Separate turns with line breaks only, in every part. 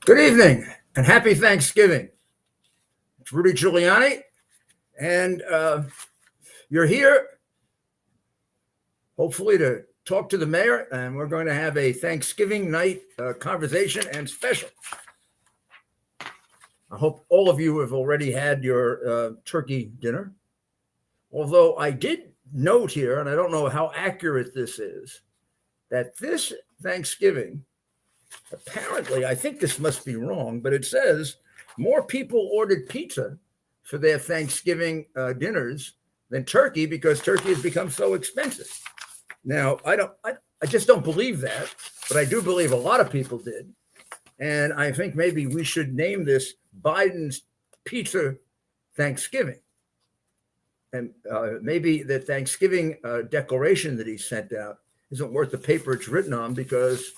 Good evening and happy Thanksgiving. It's Rudy Giuliani, and you're here hopefully to talk to the mayor, and we're going to have a Thanksgiving night conversation and special. I hope all of you have already had your turkey dinner, although I did note here, and I don't know how accurate this is, that this Thanksgiving, apparently, I think this must be wrong, but it says more people ordered pizza for their Thanksgiving dinners than turkey because turkey has become so expensive. Now, I just don't believe that, but I do believe a lot of people did. And I think maybe we should name this Biden's Pizza Thanksgiving. And maybe the Thanksgiving declaration that he sent out isn't worth the paper it's written on because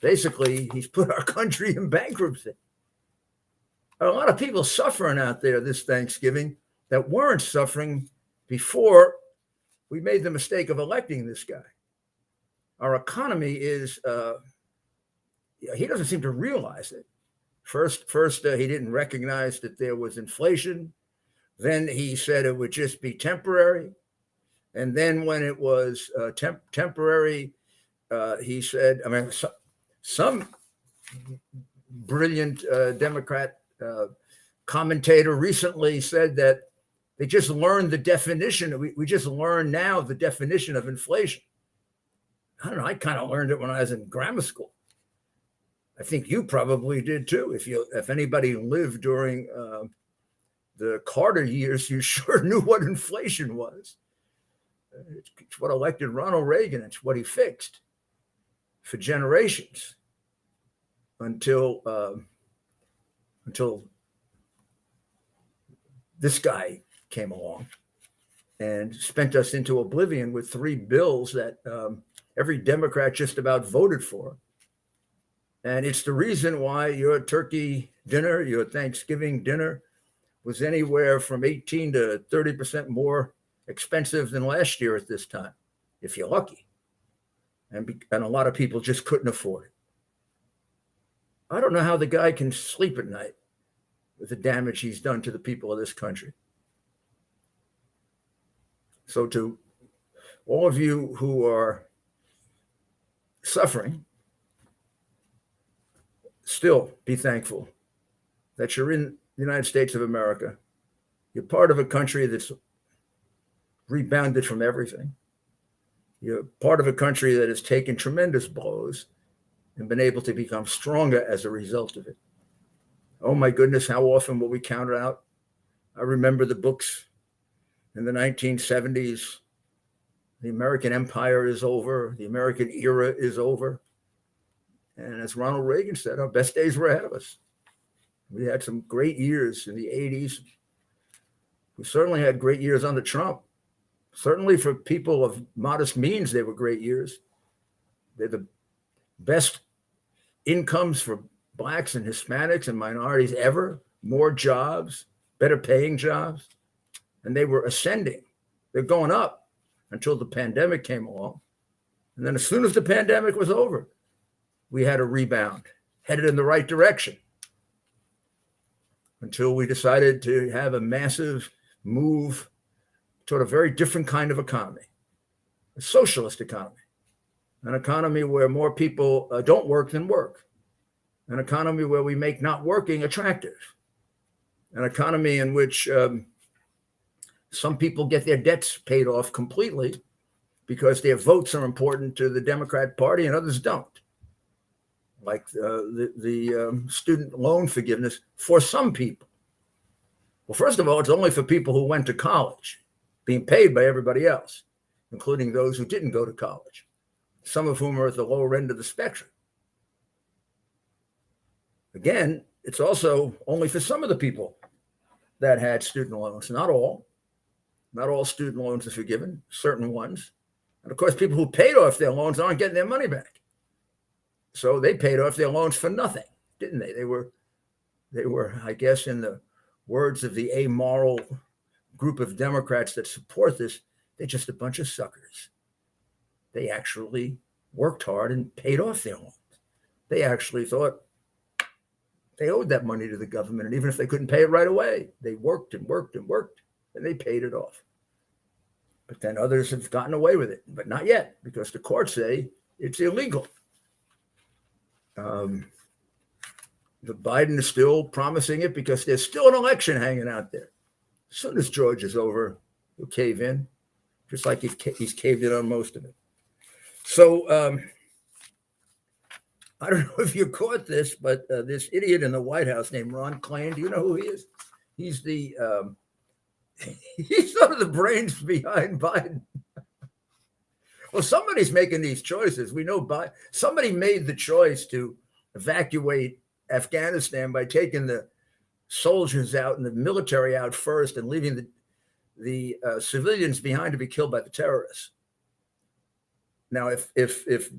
basically he's put our country in bankruptcy. A lot of people suffering out there this Thanksgiving that weren't suffering before we made the mistake of electing this guy. Our economy is, he doesn't seem to realize it. First, he didn't recognize that there was inflation. Then he said it would just be temporary. And then when it was temporary, he said, some brilliant Democrat commentator recently said that they just learned the definition. We just learned now the definition of inflation. I don't know. I kind of learned it when I was in grammar school. I think you probably did too. If anybody lived during the Carter years, you sure knew what inflation was. It's what elected Ronald Reagan. It's what he fixed for generations until this guy came along and spent us into oblivion with three bills that every Democrat just about voted for. And it's the reason why your turkey dinner, your Thanksgiving dinner, was anywhere from 18 to 30% more expensive than last year at this time, if you're lucky. And a lot of people just couldn't afford it. I don't know how the guy can sleep at night with the damage he's done to the people of this country. So to all of you who are suffering, still be thankful that you're in the United States of America. You're part of a country that's rebounded from everything. You're part of a country that has taken tremendous blows and been able to become stronger as a result of it. Oh my goodness, how often will we count it out? I remember the books in the 1970s. The American empire is over. The American era is over. And as Ronald Reagan said, our best days were ahead of us. We had some great years in the 80s. We certainly had great years under Trump. Certainly for people of modest means, they were great years. They're the best incomes for Blacks and Hispanics and minorities ever, more jobs, better paying jobs. And they were ascending. They're going up until the pandemic came along. And then as soon as the pandemic was over, we had a rebound, headed in the right direction, until we decided to have a massive move toward a very different kind of economy, a socialist economy, an economy where more people don't work than work, an economy where we make not working attractive, an economy in which some people get their debts paid off completely because their votes are important to the Democrat Party and others don't. Like the student loan forgiveness for some people. Well, first of all, it's only for people who went to college, being paid by everybody else, including those who didn't go to college, some of whom are at the lower end of the spectrum. Again, it's also only for some of the people that had student loans, not all. Not all student loans are forgiven, certain ones. And of course, people who paid off their loans aren't getting their money back. So they paid off their loans for nothing, didn't they? They were, I guess, in the words of the amoral group of Democrats that support this, they're just a bunch of suckers. They actually worked hard and paid off their loans. They actually thought They owed that money to the government. And even if they couldn't pay it right away, they worked and worked and worked, and they paid it off. But then others have gotten away with it, but not yet, because the courts say it's illegal. The Biden is still promising it because there's still an election hanging out there. As soon as George is over, he'll cave in, just like he's caved in on most of it. So I don't know if you caught this, but this idiot in the White House named Ron Klain, do you know who he is? He's the he's one of the brains behind Biden. Well, somebody's making these choices. We know somebody made the choice to evacuate Afghanistan by taking the soldiers out and the military out first and leaving the civilians behind to be killed by the terrorists. Now, if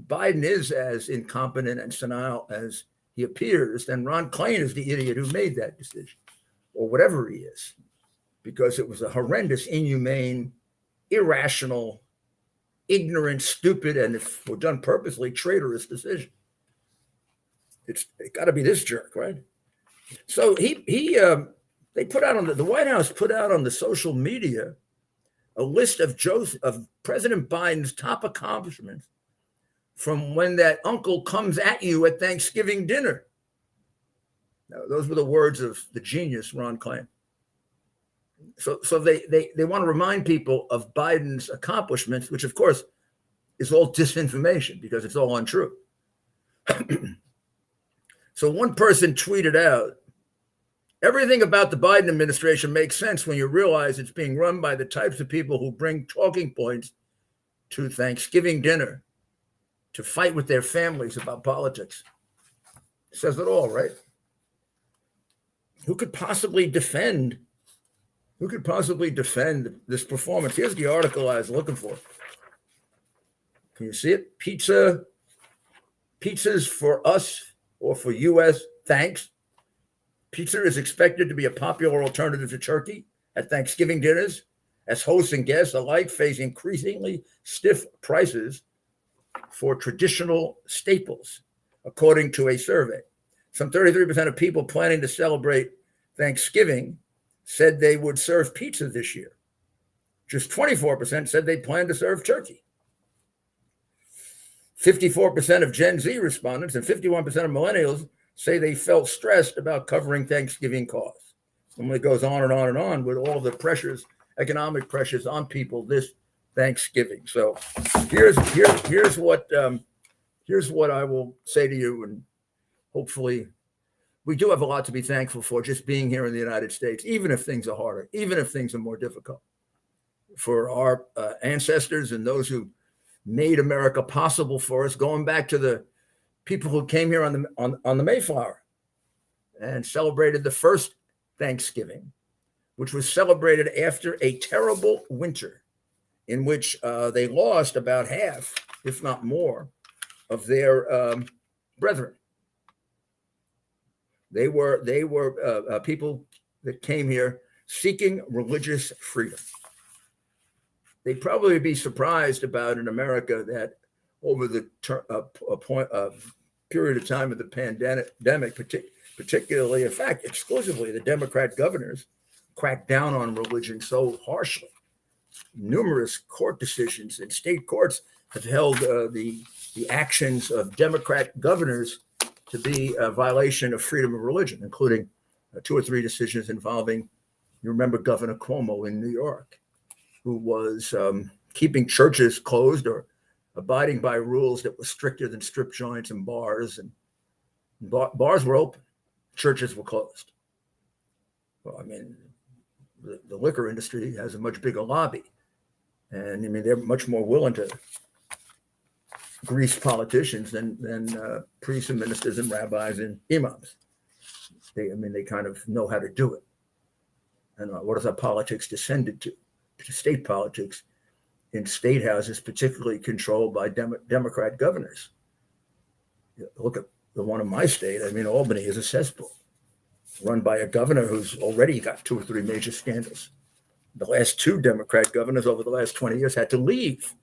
Biden is as incompetent and senile as he appears, then Ron Klain is the idiot who made that decision, or whatever he is, because it was a horrendous, inhumane, irrational, ignorant, stupid, and if we're done purposely, traitorous decision. It got to be this jerk, right? So they put out on the White House put out on the social media a list of President Biden's top accomplishments from when that uncle comes at you at Thanksgiving dinner. Now, those were the words of the genius Ron Klain. So they want to remind people of Biden's accomplishments, which of course is all disinformation because it's all untrue. So one person tweeted out, "Everything about the Biden administration makes sense when you realize it's being run by the types of people who bring talking points to Thanksgiving dinner to fight with their families about politics." It says it all, right? Who could possibly defend this performance? Here's the article I was looking for. Can you see it? Pizzas for us or for U.S. thanks. Pizza is expected to be a popular alternative to turkey at Thanksgiving dinners, as hosts and guests alike face increasingly stiff prices for traditional staples, according to a survey. Some 33% of people planning to celebrate Thanksgiving said they would serve pizza this year. Just 24% said they plan to serve turkey. 54% of Gen Z respondents and 51% of millennials say they felt stressed about covering Thanksgiving costs. And it goes on and on and on with all the pressures, economic pressures on people this Thanksgiving. So here's what I will say to you, and hopefully we do have a lot to be thankful for just being here in the United States, even if things are harder, even if things are more difficult. For our ancestors and those who made America possible for us, going back to the people who came here on the Mayflower and celebrated the first Thanksgiving, which was celebrated after a terrible winter in which they lost about half, if not more, of their brethren. They were people that came here seeking religious freedom. They'd probably be surprised about in America that over the period of time of the pandemic, particularly, in fact, exclusively the Democrat governors cracked down on religion so harshly. Numerous court decisions in state courts have held the actions of Democrat governors to be a violation of freedom of religion, including 2 or 3 decisions involving, you remember Governor Cuomo in New York, who was keeping churches closed or abiding by rules that were stricter than strip joints and bars. And bars were open, churches were closed. Well, I mean, the liquor industry has a much bigger lobby. And I mean, they're much more willing to grease politicians than priests and ministers and rabbis and imams. They kind of know how to do it. And what is our politics descended to state politics in state houses, particularly controlled by Democrat governors. Look at the one in my state. I mean, Albany is a cesspool run by a governor who's already got 2 or 3 major scandals. The last 2 Democrat governors over the last 20 years had to leave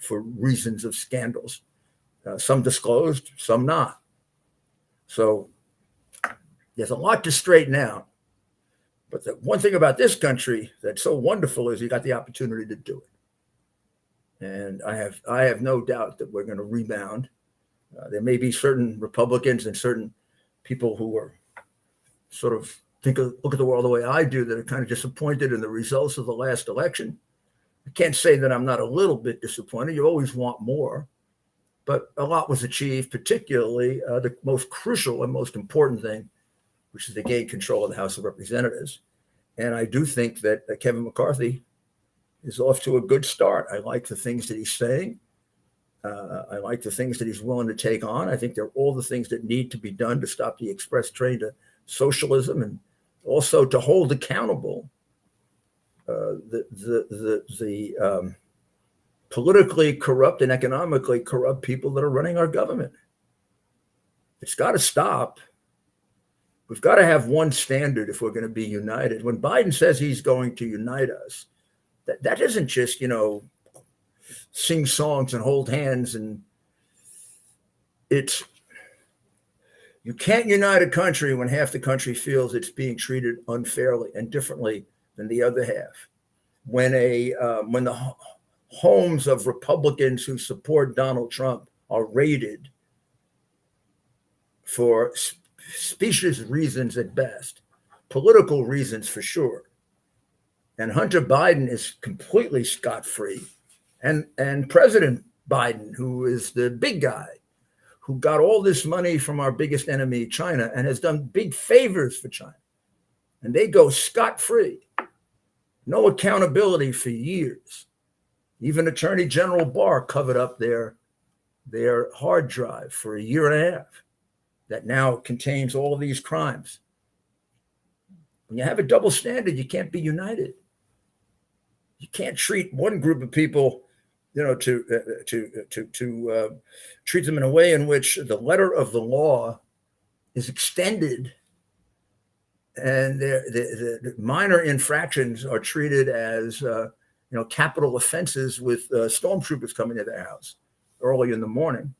for reasons of scandals. Some disclosed, some not. So there's a lot to straighten out. But the one thing about this country that's so wonderful is you got the opportunity to do it. And I have no doubt that we're going to rebound. There may be certain Republicans and certain people who are sort of look at the world the way I do that are kind of disappointed in the results of the last election. I can't say that I'm not a little bit disappointed. You always want more, but a lot was achieved, particularly the most crucial and most important thing, which is to gain control of the House of Representatives. And I do think that Kevin McCarthy is off to a good start. I like the things that he's saying. I like the things that he's willing to take on. I think they're all the things that need to be done to stop the express train to socialism, and also to hold accountable the politically corrupt and economically corrupt people that are running our government. It's got to stop. We've got to have one standard if we're going to be united. When Biden says he's going to unite us, that isn't just, sing songs and hold hands. And you can't unite a country when half the country feels it's being treated unfairly and differently than the other half. When the homes of Republicans who support Donald Trump are raided for specious reasons at best, political reasons for sure, and Hunter Biden is completely scot-free, and President Biden, who is the big guy, who got all this money from our biggest enemy, China, and has done big favors for China, and they go scot-free. No accountability for years. Even Attorney General Barr covered up their hard drive for a year and a half that now contains all of these crimes. When you have a double standard, you can't be united. You can't treat one group of people, to treat them in a way in which the letter of the law is extended, and the minor infractions are treated as capital offenses with stormtroopers coming to their house early in the morning,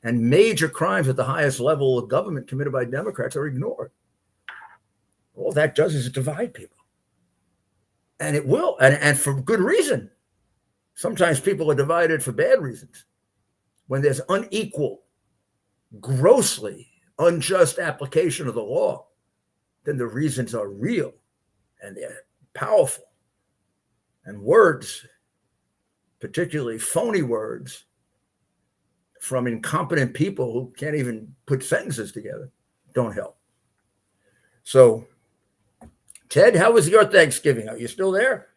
and major crimes at the highest level of government committed by Democrats are ignored. All that does is divide people, and it will, and for good reason. Sometimes people are divided for bad reasons. When there's unequal, grossly unjust application of the law, then the reasons are real and they're powerful. And words, particularly phony words from incompetent people who can't even put sentences together, don't help. So, Ted, how was your Thanksgiving? Are you still there?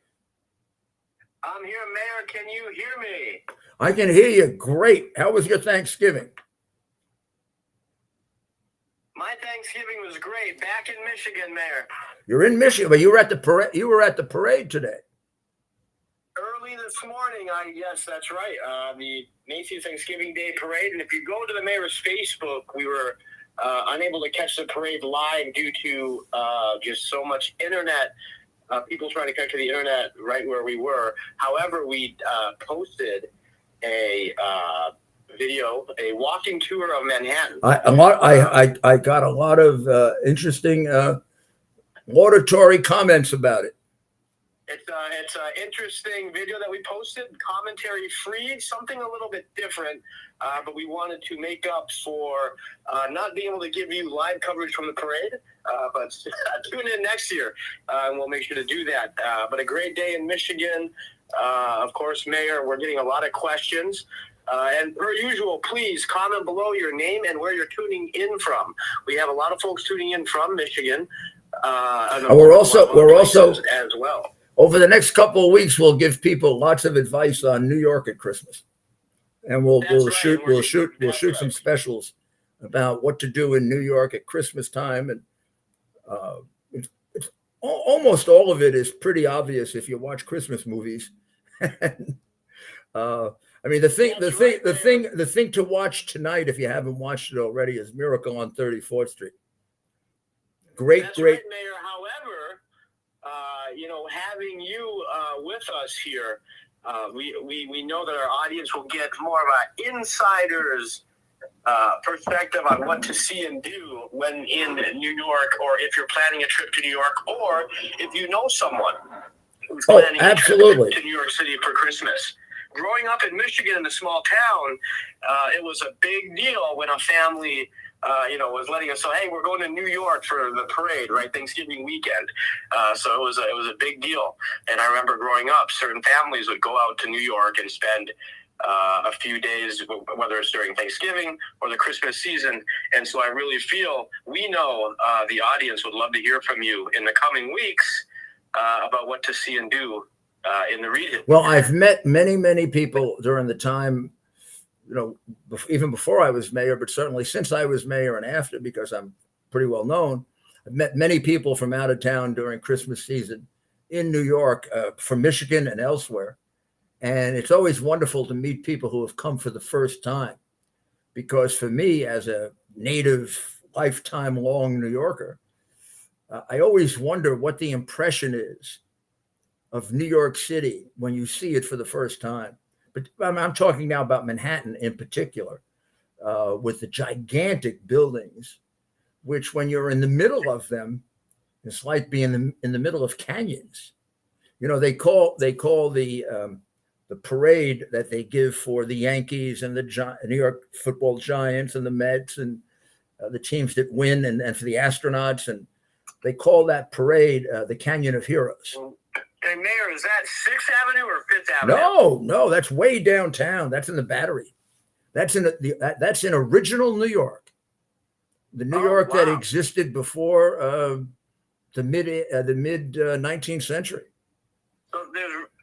I'm here, Mayor. Can you hear me?
I can hear you great. How was your Thanksgiving?
My Thanksgiving was great. Back in Michigan, Mayor.
You're in Michigan, but you were at the parade. You were at the parade today.
Early this morning, yes, that's right. The Macy's Thanksgiving Day Parade. And if you go to the mayor's Facebook, we were unable to catch the parade live due to just so much internet. People trying to connect to the internet right where we were. However, we posted a video, a walking tour of Manhattan.
I got a lot of interesting laudatory comments about it.
It's an interesting video that we posted, commentary free, something a little bit different, but we wanted to make up for not being able to give you live coverage from the parade, but tune in next year, and we'll make sure to do that. But a great day in Michigan. Of course, Mayor, we're getting a lot of questions. And per usual, please comment below your name and where you're tuning in from. We have a lot of folks tuning in from Michigan. And
we're also
as well.
Over the next couple of weeks, we'll give people lots of advice on New York at Christmas, and we'll shoot some specials about what to do in New York at Christmas time. And it's almost all of it is pretty obvious if you watch Christmas movies. I mean, the thing to watch tonight, if you haven't watched it already, is Miracle on 34th Street. Great.
Right, Mayor. However, having you with us here, we know that our audience will get more of an insider's perspective on what to see and do when in New York, or if you're planning a trip to New York, or if you know someone who's planning a trip to New York City for Christmas. Growing up in Michigan in a small town, it was a big deal when a family was letting us know, hey, we're going to New York for the parade, right? Thanksgiving weekend. So it was a big deal. And I remember growing up, certain families would go out to New York and spend a few days, whether it's during Thanksgiving or the Christmas season. And so I really feel we know the audience would love to hear from you in the coming weeks about what to see and do in the region.
Well, I've met many people during the time, even before I was mayor, but certainly since I was mayor and after, because I'm pretty well known. I've met many people from out of town during Christmas season in New York, from Michigan and elsewhere. And it's always wonderful to meet people who have come for the first time, because for me, as a native, lifetime long New Yorker, I always wonder what the impression is of New York City when you see it for the first time. But I'm talking now about Manhattan in particular, with the gigantic buildings, which when you're in the middle of them, it's like being in the middle of canyons. They call the parade that they give for the Yankees and the New York football Giants and the Mets and the teams that win, and for the astronauts, and they call that parade the Canyon of Heroes.
Hey, Mayor, is that 6th Avenue or 5th Avenue?
No, that's way downtown. That's in the Battery. That's in original New York, the New York that existed before the mid 19th century.
So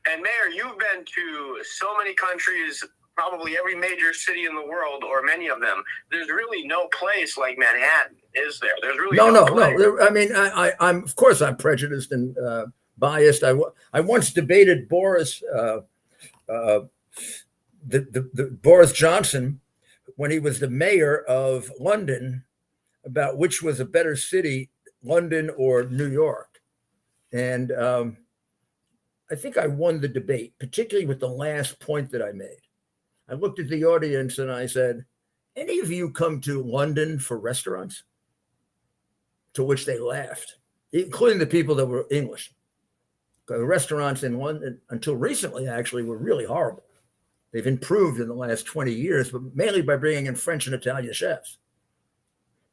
and Mayor, you've been to so many countries, probably every major city in the world, or many of them. There's really no place like Manhattan, is there? There's really no place.
I mean, I'm of course I'm prejudiced and biased. I once debated Boris Boris Johnson when he was the mayor of London about which was a better city, London or New York, and I think I won the debate, particularly with the last point that I made. I looked at the audience and I said, "Any of you come to London for restaurants?" To which they laughed, including the people that were English. The restaurants in London, until recently, actually were really horrible. They've improved in the last 20 years, but mainly by bringing in French and Italian chefs.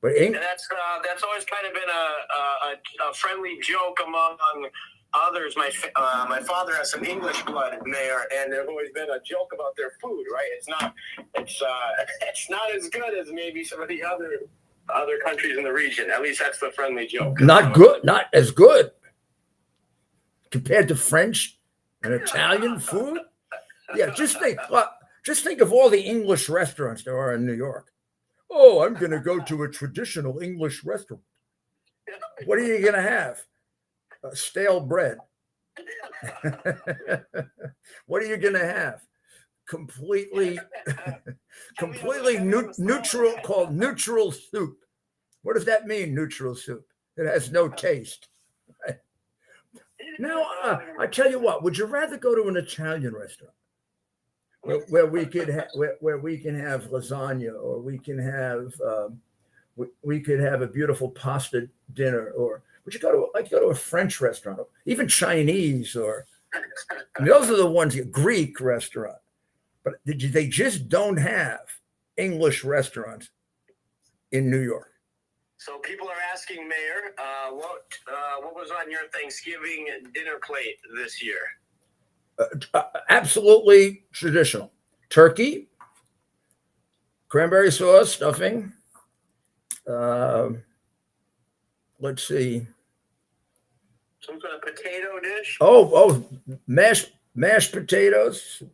But
that's always kind of been a friendly joke among others. My father has some English blood, Mayor, and there's always been a joke about their food, right? It's not as good as maybe some of the other countries in the region. At least that's the friendly joke.
Not as good compared to French and Italian food. Yeah, just think of all the English restaurants there are in New York. Oh, I'm going to go to a traditional English restaurant. What are you going to have? Stale bread. What are you going to have? Completely neutral, called neutral soup. What does that mean, neutral soup? It has no taste. Now, I tell you what, would you rather go to an Italian restaurant where we could where we can have lasagna, or we can have we could have a beautiful pasta dinner, or would you go to a French restaurant, or even Chinese, or those are the ones, Greek restaurant, but they just don't have English restaurants in New York.
So people are asking, Mayor, what was on your Thanksgiving dinner plate this year?
Absolutely traditional. Turkey, cranberry sauce, stuffing. Let's see.
Some kind of potato dish?
Oh, mashed potatoes,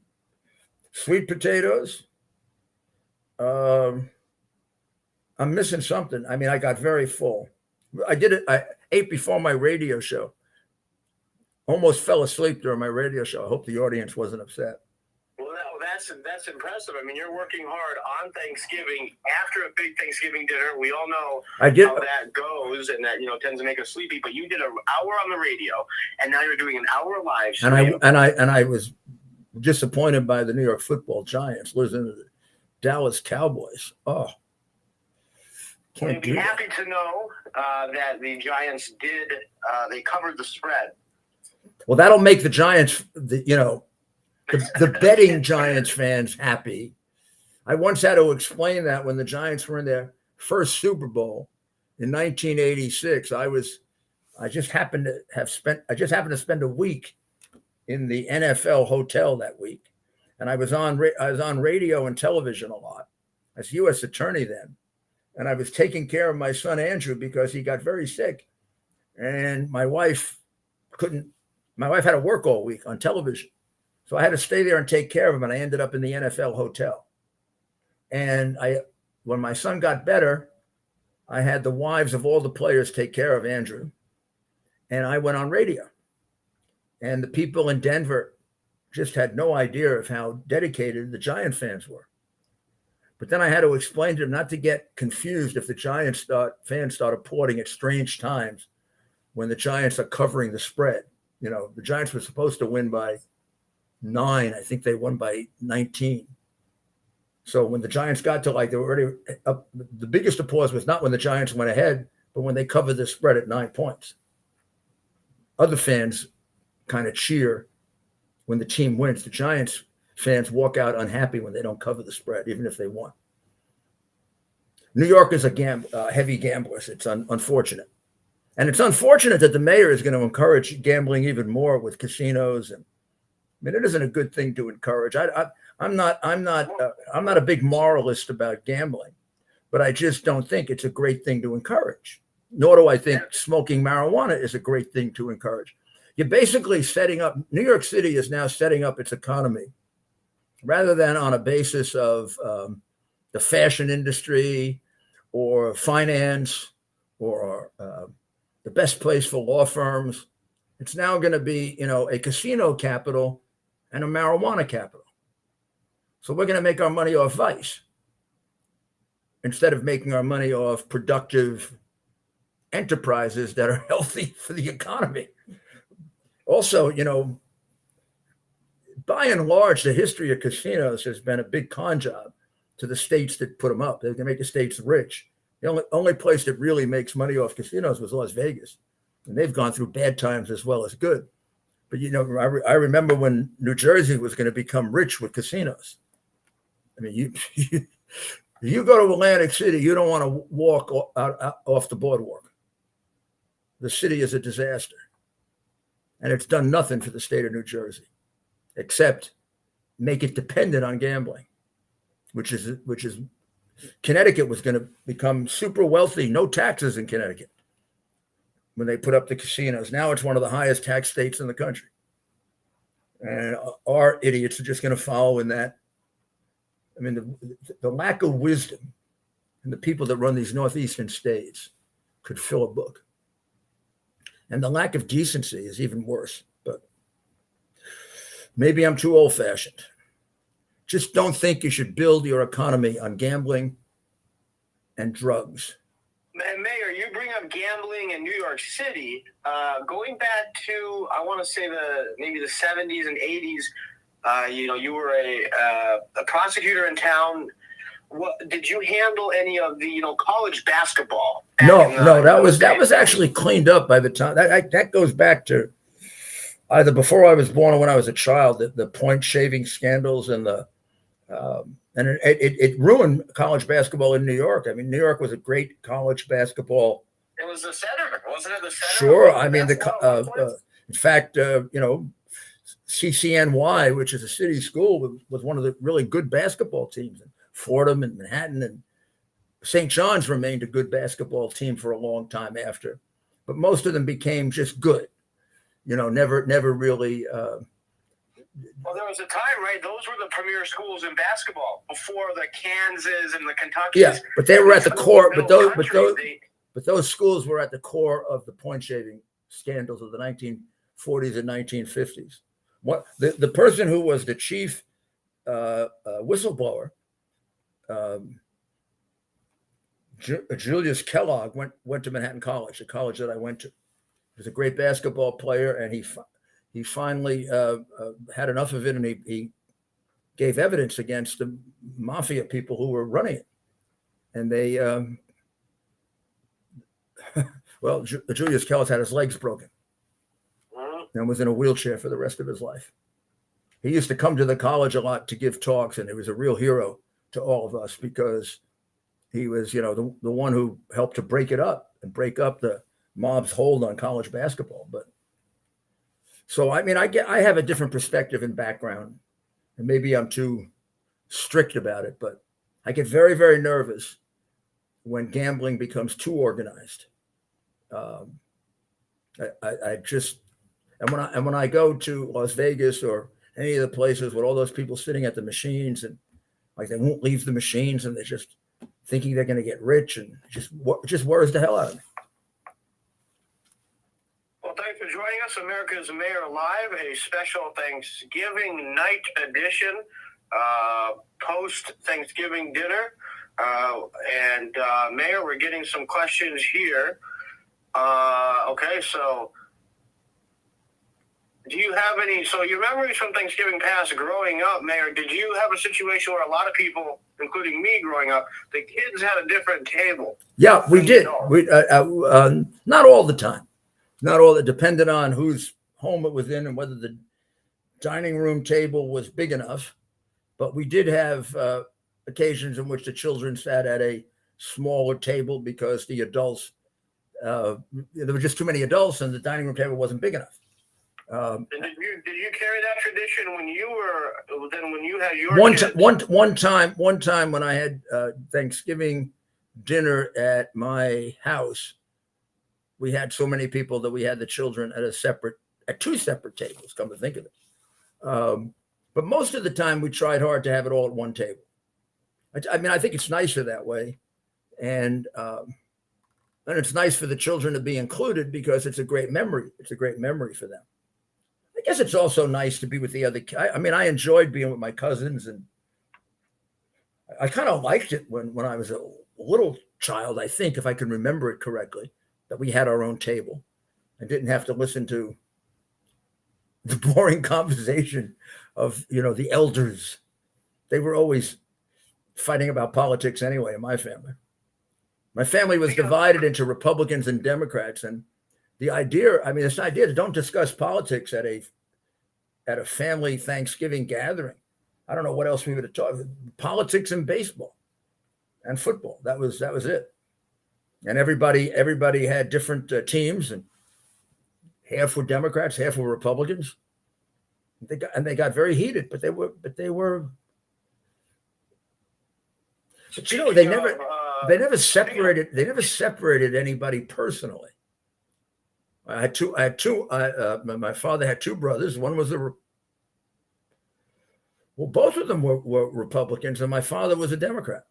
sweet potatoes. I'm missing something. I mean, I got very full. I ate before my radio show. Almost fell asleep during my radio show. I hope the audience wasn't upset.
Well, that's impressive. I mean, you're working hard on Thanksgiving after a big Thanksgiving dinner. We all know how that goes, and that tends to make us sleepy. But you did an hour on the radio, and now you're doing an hour live stream.
And I was disappointed by the New York football Giants losing to the Dallas Cowboys. Oh,
Well,
Can't
you'd be
do that.
happy to know that the Giants did. They covered the spread.
Well, that'll make the Giants, the betting Giants fans happy. I once had to explain that when the Giants were in their first Super Bowl in 1986. I just happened to spend a week in the NFL hotel that week, and I was on radio and television a lot. I was U.S. attorney then, and I was taking care of my son Andrew because he got very sick, and my wife had to work all week on television, so I had to stay there and take care of him. And I ended up in the NFL hotel. And when my son got better, I had the wives of all the players take care of Andrew, and I went on radio. And the people in Denver just had no idea of how dedicated the Giant fans were. But then I had to explain to them not to get confused if the Giants fans start applauding at strange times when the Giants are covering the spread. The Giants were supposed to win by 9. I think they won by 19. So when the Giants got to they were already up, the biggest applause was not when the Giants went ahead, but when they covered the spread at 9 points. Other fans kind of cheer when the team wins. The Giants fans walk out unhappy when they don't cover the spread, even if they won. New York is heavy gamblers. It's unfortunate. And it's unfortunate that the mayor is going to encourage gambling even more with casinos. And it isn't a good thing to encourage. I'm not a big moralist about gambling, but I just don't think it's a great thing to encourage. Nor do I think smoking marijuana is a great thing to encourage. You're basically New York City is now setting up its economy rather than on a basis of the fashion industry or finance or the best place for law firms. It's now going to be, a casino capital and a marijuana capital. So we're going to make our money off vice instead of making our money off productive enterprises that are healthy for the economy. Also, by and large, the history of casinos has been a big con job to the states that put them up. They can make the states rich. The only place that really makes money off casinos was Las Vegas. And they've gone through bad times as well as good. But, I remember when New Jersey was going to become rich with casinos. You go to Atlantic City, you don't want to walk off the boardwalk. The city is a disaster. And it's done nothing for the state of New Jersey, except make it dependent on gambling, which is Connecticut was going to become super wealthy, no taxes in Connecticut when they put up the casinos. Now it's one of the highest tax states in the country. And our idiots are just going to follow in that. The lack of wisdom in the people that run these northeastern states could fill a book. And the lack of decency is even worse. But maybe I'm too old-fashioned. Just don't think you should build your economy on gambling and drugs.
And Mayor, you bring up gambling in New York City. Going back to, I want to say maybe the 70s and 80s, you were a prosecutor in town. Did you handle any of the college basketball?
No, that was actually cleaned up by the time that goes back to either before I was born or when I was a child. The point shaving scandals and it ruined college basketball in New York. New York was a great college basketball.
It was the center, wasn't it? The center.
Sure. In fact, CCNY, which is a city school, was one of the really good basketball teams. Fordham and Manhattan and St. John's remained a good basketball team for a long time after, but most of them became just good. Never really.
Well, there was a time, right? Those were the premier schools in basketball before the Kansas and the Kentucky.
Yeah, but they were at the core. But those schools were at the core of the point shaving scandals of the 1940s and 1950s. The person who was the chief whistleblower, Julius Kellogg, went to Manhattan College, the college that I went to. He was a great basketball player, and he finally had enough of it, and he gave evidence against the mafia people who were running it, and Well, Julius Kellis had his legs broken and was in a wheelchair for the rest of his life. He used to come to the college a lot to give talks, and he was a real hero to all of us because he was, the one who helped to break it up and break up the mob's hold on college basketball. But so, I mean, I have a different perspective and background, and maybe I'm too strict about it, but I get very, very nervous when gambling becomes too organized. I just, and when I go to Las Vegas or any of the places with all those people sitting at the machines and like they won't leave the machines and they're just thinking they're going to get rich, and just worries the hell out of me.
Well, thanks for joining us. America's Mayor Live, a special Thanksgiving night edition, post-Thanksgiving dinner. Mayor, we're getting some questions here. Okay, so do you have any, so your memories from Thanksgiving past growing up, Mayor, did you have a situation where a lot of people, including me growing up, the kids had a different table?
Yeah, we did. Not all the time. Not all. It depended on whose home it was in and whether the dining room table was big enough. But we did have occasions in which the children sat at a smaller table because the adults, there were just too many adults and the dining room table wasn't big enough.
And did you carry that tradition when you had your
one time when I had Thanksgiving dinner at my house, we had so many people that we had the children at two separate tables, come to think of it. But most of the time we tried hard to have it all at one table. I mean, I think it's nicer that way. And it's nice for the children to be included because it's a great memory. It's a great memory for them. I guess it's also nice to be with the other. I mean, I enjoyed being with my cousins, and I kind of liked it when I was a little child. I think, if I can remember it correctly, that we had our own table and didn't have to listen to the boring conversation of the elders. They were always fighting about politics anyway. In my family was divided into Republicans and Democrats, and the idea, this idea that don't discuss politics at a family Thanksgiving gathering. I don't know what else we would have talked. Politics and baseball and football. That was it. And everybody had different teams, and half were Democrats, half were Republicans. They got very heated, but they were. But they never separated anybody personally. I had two. My father had two brothers. One was both of them were Republicans, and my father was a Democrat.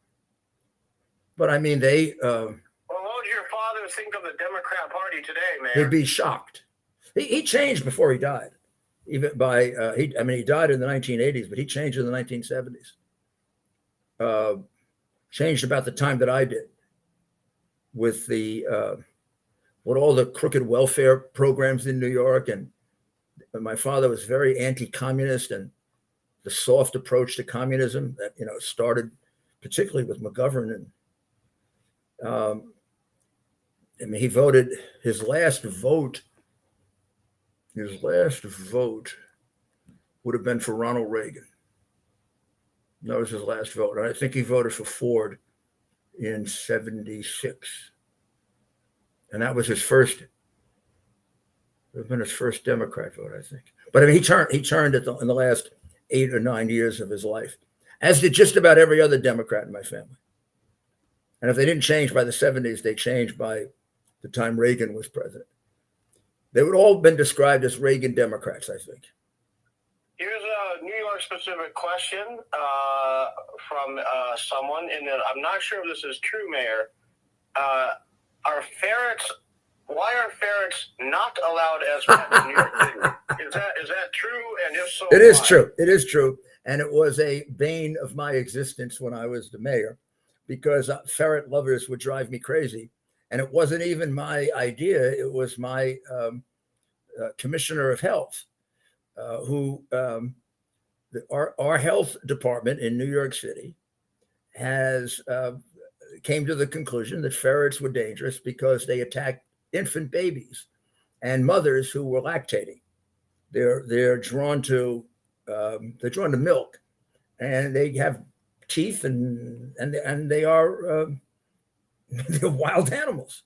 But I mean, what
would your father think of the Democrat Party today, Mayor?
He'd be shocked. He changed before he died. Even he died in the 1980s, but he changed in the 1970s. Changed about the time that I did, with all the crooked welfare programs in New York, and my father was very anti-communist, and the soft approach to communism that started particularly with McGovern. And he voted his last vote would have been for Ronald Reagan. That was his last vote. I think he voted for Ford in '76. And that was his first. It would have been his first Democrat vote, I think. But he turned in the last 8 or 9 years of his life, as did just about every other Democrat in my family. And if they didn't change by the '70s, they changed by the time Reagan was president. They would all have been described as Reagan Democrats, I think.
Here's a New York specific question from someone, and I'm not sure if this is true, Mayor. Why are ferrets not allowed as pets in New York City? Is that true? And if so,
it is true. It is true. And it was a bane of my existence when I was the mayor, because ferret lovers would drive me crazy. And it wasn't even my idea. It was my commissioner of health, our health department in New York City has came to the conclusion that ferrets were dangerous because they attacked infant babies and mothers who were lactating. They're drawn to milk, and they have teeth, and they are they're wild animals.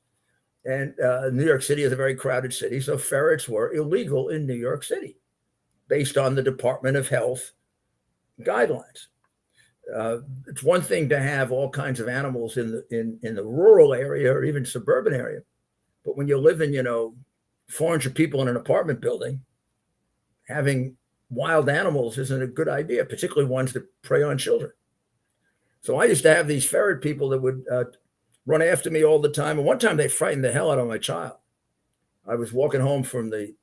And New York City is a very crowded city, so ferrets were illegal in New York City, based on the Department of Health guidelines. It's one thing to have all kinds of animals in the rural area or even suburban area, but when you live in 400 people in an apartment building, having wild animals isn't a good idea, particularly ones that prey on children. So I used to have these ferret people that would run after me all the time. And one time they frightened the hell out of my child. I was walking home from the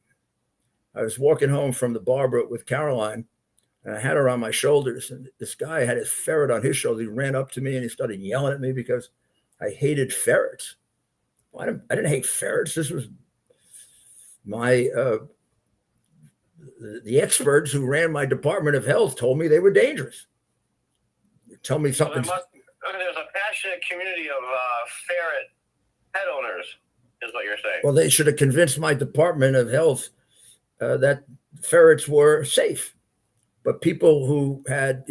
barber with Caroline, and I had her on my shoulders. And this guy had his ferret on his shoulder. He ran up to me and he started yelling at me because I hated ferrets. Well, I didn't hate ferrets. This was my the experts who ran my Department of Health told me they were dangerous. Tell me something.
There's a passionate community of ferret pet owners, is what you're saying.
Well, they should have convinced my Department of Health that ferrets were safe. But people who had,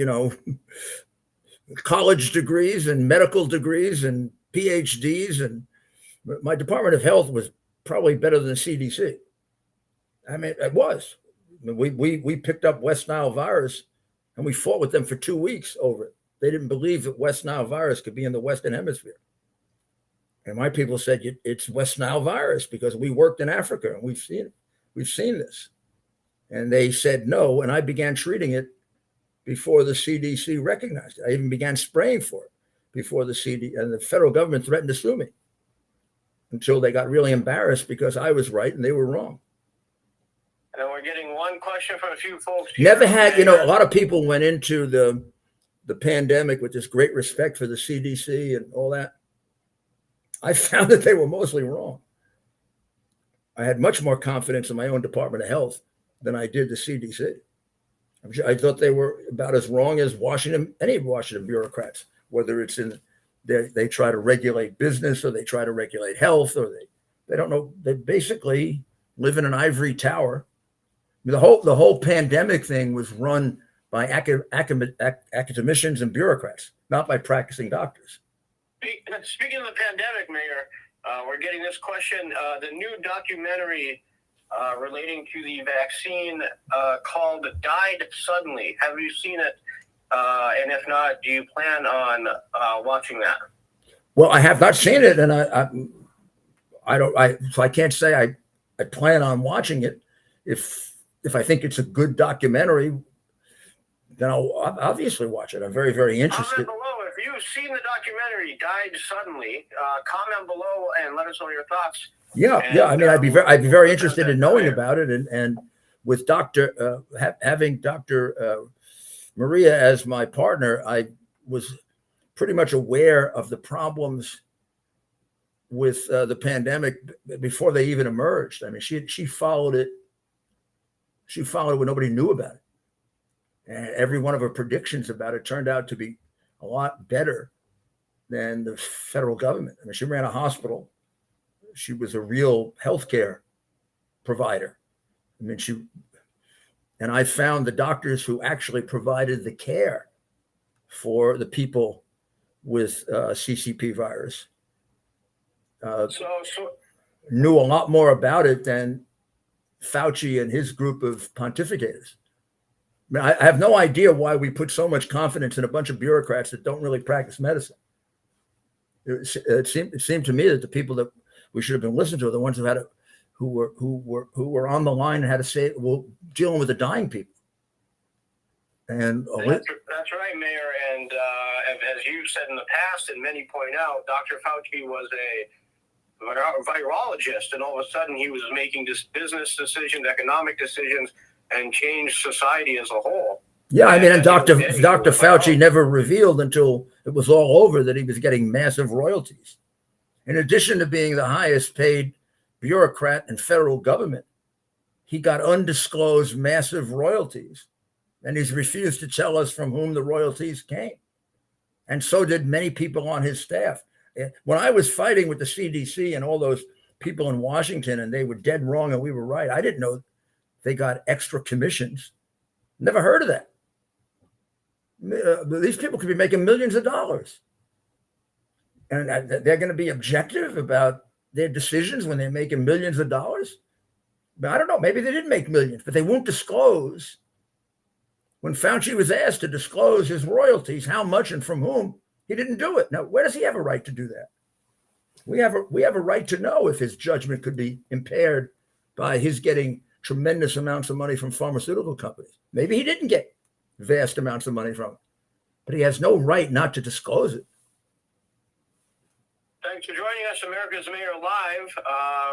college degrees and medical degrees and PhDs, and my Department of Health was probably better than the CDC. I mean, it was. I mean, we picked up West Nile virus, and we fought with them for 2 weeks over it. They didn't believe that West Nile virus could be in the Western Hemisphere. And my people said, it's West Nile virus because we worked in Africa and we've seen this. And they said no, and I began treating it before the CDC recognized it. I even began spraying for it before the CDC, and the federal government threatened to sue me until they got really embarrassed because I was right and they were wrong.
And we're getting one question from a few folks.
Never had, a lot of people went into the pandemic with this great respect for the CDC and all that. I found that they were mostly wrong. I had much more confidence in my own Department of Health than I did the CDC. I thought they were about as wrong as any Washington bureaucrats, whether it's they try to regulate business or they try to regulate health, or they don't know. They basically live in an ivory tower. I mean, the whole pandemic thing was run by academicians and bureaucrats, not by practicing doctors.
Speaking of the pandemic, Mayor, we're getting this question. The new documentary relating to the vaccine called Died Suddenly. Have you seen it? And if not, do you plan on watching that?
Well, I have not seen it, and so I can't say I plan on watching it. If I think it's a good documentary, then I'll obviously watch it. I'm very, very interested.
Comment below if you've seen the documentary Died Suddenly. Comment below and let us know your thoughts.
Yeah. I mean, I'd be very interested in knowing about it, and with having Dr. Maria as my partner, I was pretty much aware of the problems with the pandemic before they even emerged. I mean, she followed it. She followed it when nobody knew about it. And every one of her predictions about it turned out to be a lot better than the federal government. I mean, she ran a hospital. She was a real healthcare provider. I mean, and I found the doctors who actually provided the care for the people with CCP virus knew a lot more about it than Fauci and his group of pontificators. I mean, I have no idea why we put so much confidence in a bunch of bureaucrats that don't really practice medicine. It seemed to me that the people that we should have been listening to are the ones who were on the line and had to say, well, dealing with the dying people. And
that's right, Mayor. And as you've said in the past, and many point out, Dr. Fauci was a virologist, and all of a sudden he was making business decisions, economic decisions, and changed society as a whole.
Yeah, I mean, and Dr. Fauci never revealed until it was all over that he was getting massive royalties. In addition to being the highest paid bureaucrat in federal government, he got undisclosed massive royalties, and he's refused to tell us from whom the royalties came. And so did many people on his staff. When I was fighting with the CDC and all those people in Washington, and they were dead wrong and we were right, I didn't know they got extra commissions. Never heard of that. These people could be making millions of dollars. And they're going to be objective about their decisions when they're making millions of dollars. But I don't know. Maybe they did make millions, but they won't disclose. When Fauci was asked to disclose his royalties, how much and from whom, he didn't do it. Now, where does he have a right to do that? We have a right to know if his judgment could be impaired by his getting tremendous amounts of money from pharmaceutical companies. Maybe he didn't get vast amounts of money from it, but he has no right not to disclose it.
Thanks for joining us, America's Mayor Live.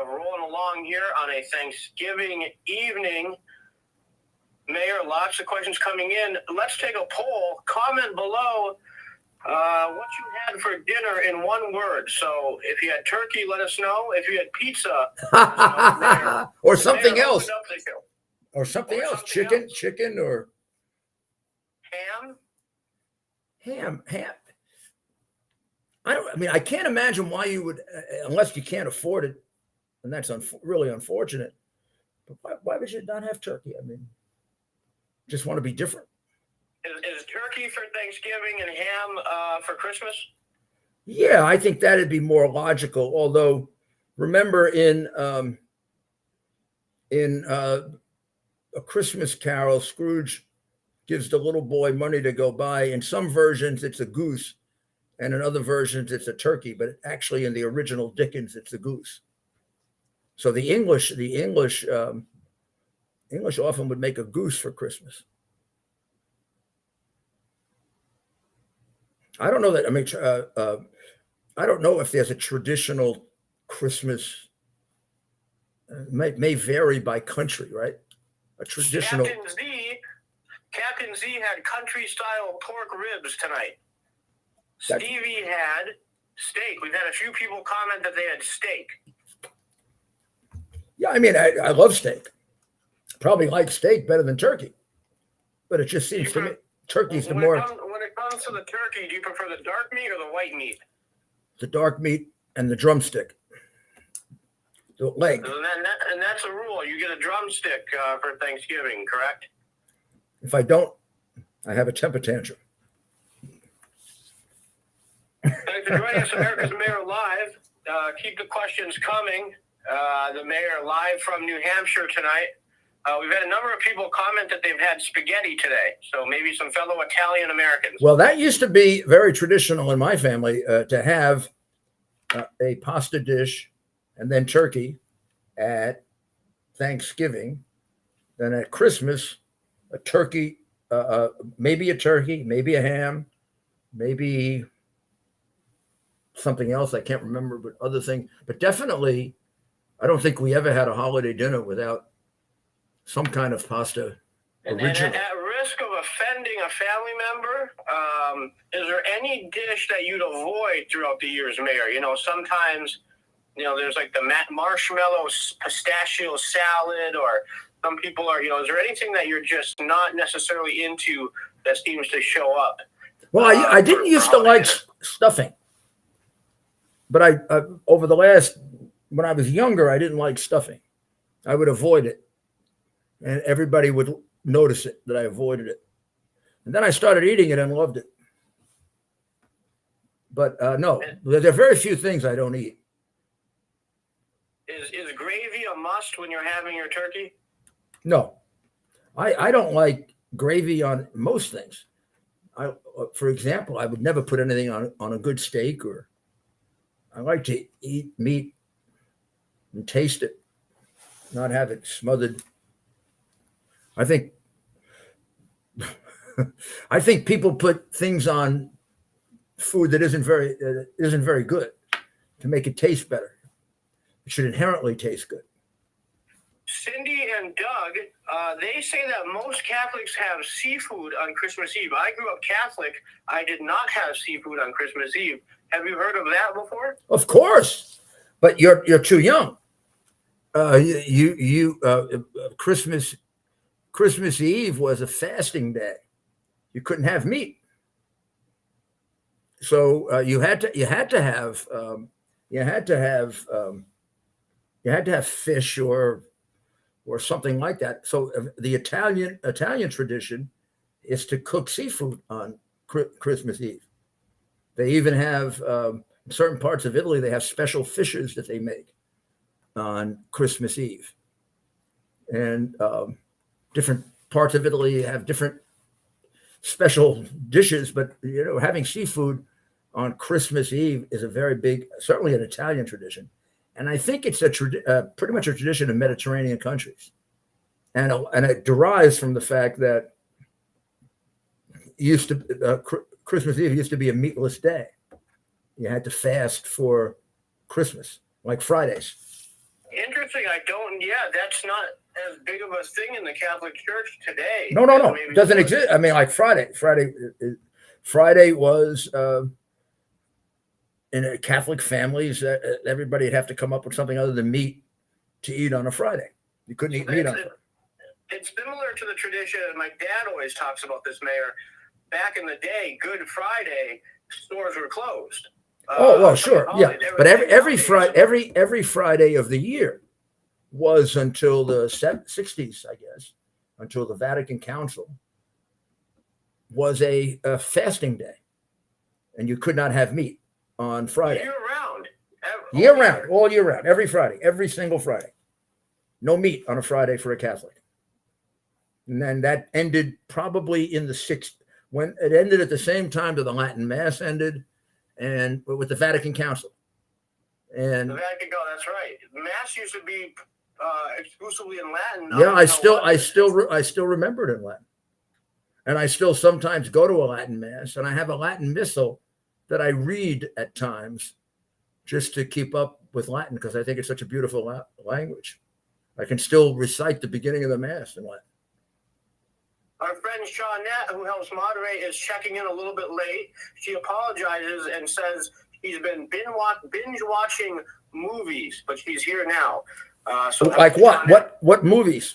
Rolling along here on a Thanksgiving evening. Mayor, lots of questions coming in. Let's take a poll. Comment below what you had for dinner in one word. So if you had turkey, let us know. If you had pizza, let us know.
Or something else. Or something
Or
else.
something
Chicken or
ham.
I can't imagine why you would, unless you can't afford it, and that's really unfortunate. But why would you not have turkey? I mean, just want to be different.
Is turkey for Thanksgiving and ham for Christmas?
Yeah, I think that'd be more logical. Although, remember in A Christmas Carol, Scrooge gives the little boy money to go buy. In some versions, it's a goose, and in other versions, it's a turkey. But actually, in the original Dickens, it's a goose. So the English often would make a goose for Christmas. I don't know that. I mean, I don't know if there's a traditional Christmas. May vary by country, right? A traditional.
Captain Z had country-style pork ribs tonight. Stevie had steak. We've had a few people comment that they had steak.
Yeah, I mean, I love steak. Probably like steak better than turkey, but it just seems to me turkey's the more.
When it comes to the turkey, do you prefer the dark meat or the white meat?
The dark meat and the drumstick. The leg.
And that's a rule. You get a drumstick for Thanksgiving, correct?
If I don't, I have a temper tantrum.
Thanks for joining us, America's Mayor Live. Keep the questions coming. The mayor live from New Hampshire tonight. We've had a number of people comment that they've had spaghetti today. So maybe some fellow Italian Americans.
Well, that used to be very traditional in my family to have a pasta dish and then turkey at Thanksgiving. Then at Christmas, a turkey, maybe a ham, maybe something else. I can't remember, but other things. But definitely, I don't think we ever had a holiday dinner without some kind of pasta.
And at risk of offending a family member, is there any dish that you'd avoid throughout the years, Mayor? You know, sometimes, there's like the marshmallow pistachio salad, or some people are, is there anything that you're just not necessarily into that seems to show up?
Well, I didn't used to like stuffing, but I over the last, when I was younger, I didn't like stuffing. I would avoid it. And everybody would notice it, that I avoided it. And then I started eating it and loved it. But no, there are very few things I don't eat.
Is gravy a must when you're having your turkey?
No. I don't like gravy on most things. For example, I would never put anything on a good steak, or I like to eat meat and taste it, not have it smothered. I think people put things on food that isn't very good to make it taste better. It should inherently taste good.
Cindy and Doug, they say that most Catholics have seafood on Christmas Eve. I grew up Catholic. I did not have seafood on Christmas Eve. Have you heard of that before?
Of course, but you're too young. Christmas Eve was a fasting day. You couldn't have meat. So you had to have you had to have fish or something like that. So the Italian tradition is to cook seafood on Christmas Eve. They even have in certain parts of Italy, they have special fishes that they make on Christmas Eve, and different parts of Italy have different special dishes. But having seafood on Christmas Eve is a very big, certainly an Italian tradition, and I think it's pretty much a tradition of Mediterranean countries, and it derives from the fact that Christmas Eve used to be a meatless day. You had to fast for Christmas, like Fridays.
Interesting. That's not as big of a thing in the Catholic Church today.
No. It doesn't exist. I mean, like Friday was in Catholic families, everybody would have to come up with something other than meat to eat on a Friday. You couldn't eat meat on Friday.
It's similar to the tradition, and my dad always talks about this, Mayor. Back in the day, Good Friday, stores were closed.
Sure, yeah. But every Friday of the year was until the 60s, I guess, until the Vatican Council, was a fasting day, and you could not have meat on Friday. All year round, every Friday, every single Friday. No meat on a Friday for a Catholic. And then that ended probably in the 60s, when it ended at the same time that the Latin Mass ended, and with the Vatican Council. And
the Vatican, that's right. Mass used to be exclusively in Latin.
Yeah, I still remember it in Latin, and I still sometimes go to a Latin Mass, and I have a Latin missal that I read at times just to keep up with Latin, because I think it's such a beautiful language. I can still recite the beginning of the Mass in Latin.
Our friend Shawnette, who helps moderate, is checking in a little bit late. She apologizes and says she's been binge watching movies, but she's here now. So
like what?
Shawnette,
what movies?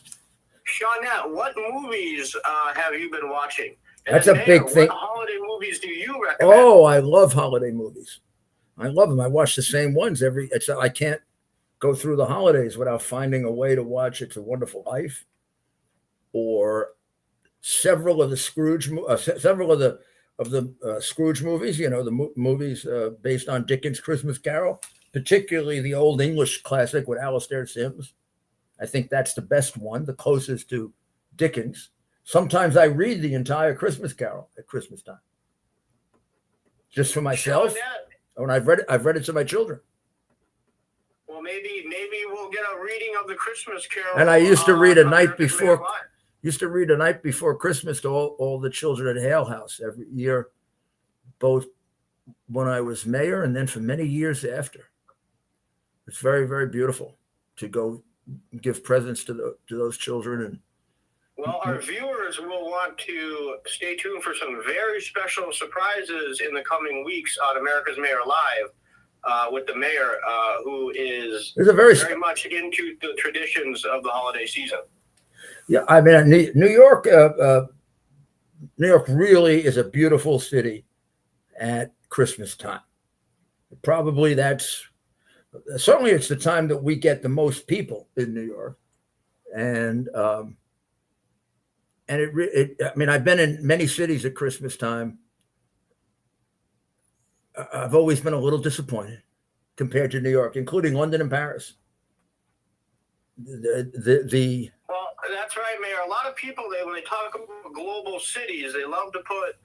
Shawnette, what movies have you been watching? And
that's a big thing.
What holiday movies do you recommend?
Oh, I love holiday movies. I love them. I watch the same ones I can't go through the holidays without finding a way to watch It's a Wonderful Life, or several of the Scrooge movies. The movies based on Dickens' Christmas Carol, particularly the Old English classic with Alastair Sims. I think that's the best one, the closest to Dickens. Sometimes I read the entire Christmas Carol at Christmas time, just for myself. When I've read it to my children.
Well, maybe we'll get a reading of the Christmas Carol.
And I used to read a night before. Used to read a night before Christmas to all the children at Hale House every year, both when I was mayor and then for many years after. It's very, very beautiful to go give presents to those children. And
well, our viewers will want to stay tuned for some very special surprises in the coming weeks on America's Mayor Live with the mayor, who is very much into the traditions of the holiday season.
Yeah, I mean, New York really is a beautiful city at Christmas time. Probably certainly it's the time that we get the most people in New York, and I mean, I've been in many cities at Christmas time. I've always been a little disappointed compared to New York, including London and Paris.
Well, that's right, Mayor. A lot of people, when they talk about global cities, they love to put,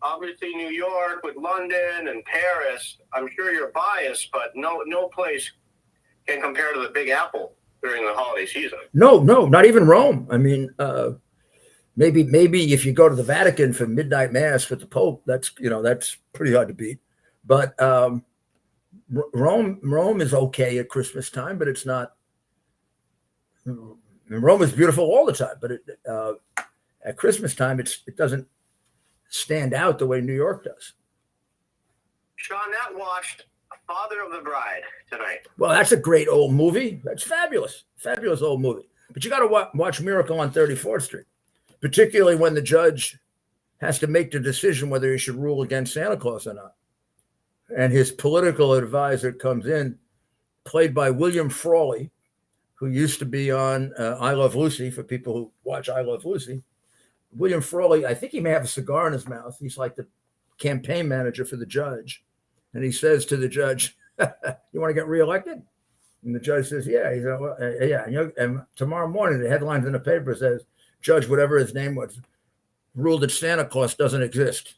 obviously, New York with London and Paris. I'm sure you're biased, but no place can compare to the Big Apple during the holiday season.
No, not even Rome. I mean, maybe if you go to the Vatican for midnight mass with the Pope, that's pretty hard to beat. But Rome is okay at Christmas time, but it's not. Rome is beautiful all the time, but at Christmas time, it doesn't stand out the way New York does.
Shawnette watched Father of the Bride tonight.
Well, that's a great old movie. That's fabulous old movie. But you got to watch Miracle on 34th Street, particularly when the judge has to make the decision whether he should rule against Santa Claus or not. and his political advisor comes in, played by William Frawley, who used to be on I Love Lucy, for people who watch I Love Lucy. William Frawley, I think he may have a cigar in his mouth. He's like the campaign manager for the judge. And he says to the judge, "You want to get reelected?" And the judge says, "Yeah." He said, "Well, yeah." And tomorrow morning, the headlines in the paper says, "Judge, whatever his name was, ruled that Santa Claus doesn't exist."